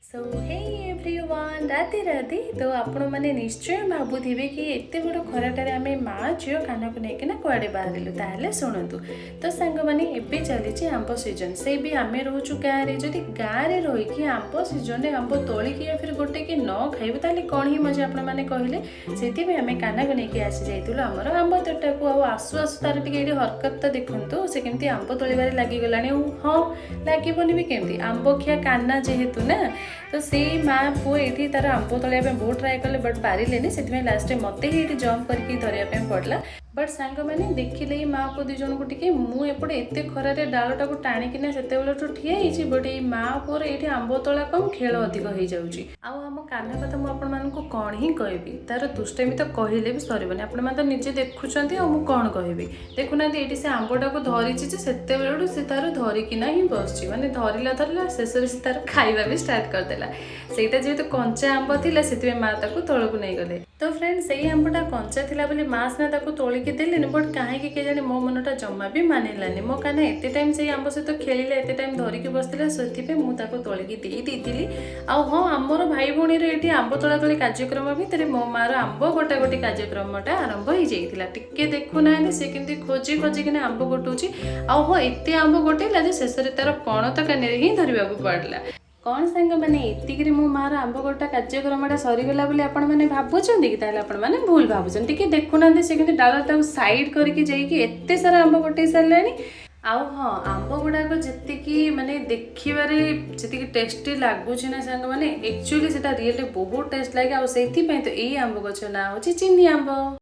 सो hey everyone Radhe Radhe. तो आपण मैंने निश्चय भावुवे कि एत बड़ खराटे आम माँ झील कान को लेकिन कुआड़े बाहर ताहले शुणु। तो सांग मैंने एवं चली आंब सीजन से भी आम रोचु गाँव में जदि गाँव में रहीकि आंब सीजन आंब तोलिक या फिर गोटे कि न खाइबे ताले कौन ही मजा आपण मैंने कहले से आम कान को लेकिन आसी जाइलु आमर आंब तोटा को आसु आसु तार टे हरकत तो देखु से केमती आंब तोड़बार लगिगला। हाँ लगे भी केमती आंब खिया काना जेहेतु ना तो से माँ पुओ ये तार आंब तोड़ाई बहुत ट्राए कले बट पारे से लास्ट मत ही जंप करके धरवाई पड़ा। बट सांग मैंने देखिले माँ पुओ दुई जन को टी मुझे एत खरारे डालटा को टाणिकिना से ठिया बट ये माँ पुओर ये आंब तोड़ा कम खेल अधिक हो जाऊँगी। आम कान कथा मुझे कौन ही कहबी तार दुष्टामी तो कहले भी सरबनी आपण तो निजे देखुं मुझे कौन कहबी देखुना ये से आंबटा को धरी से तार धरिकिना ही बस माने धरला धरला शेष से तार खाଇବା भी स्टार्ट करदेला। सेटा जेहेतु कंचा आंब थिला से माँ ताको तलकू नहीं गले। तो फ्रेंड से आंबटा कंचा थिला बोली माँ सिना ताको तोलिकी देलेनि बट कहीं के जाने मो मनटा जमा भी मानिलानी मो काना एते टाइम से आंब सहित खेलिला एते टाइम धरिकी बसला से मुझे ताको तोलिकी देती। आ हाँ आमर भाई भौणी ये आंब तोड़ा तोड़ी कार्यक्रम भितर मो मार आंब गोटा गोटी कार्यक्रमटा आरंभ हो जाता टिके देखुना से केमती खोजी खोजिकिना आंब गोटुची आ हाँ एत आंब गोटेला जे शेष तार पण तो कान ही धरवा पड़ा। कौन सांग मैंने एतिक मो मार आंब गोटा कार्यक्रमटा सरीगला बोली आपण मैंने भावुं कि आपण मैंने भूल भावुं टी देखुना से डालटा सैड करके सारा आंब गोटे सारे आउ हाँ आंब गुड़ाक जी माने देखिबारे जी टेस्टी लगुच ना सांग मैंने एक्चुअली से रियली बहुत टेस्ट लगे। आ तो यही आंब गछ ना हूँ चीनी आंब।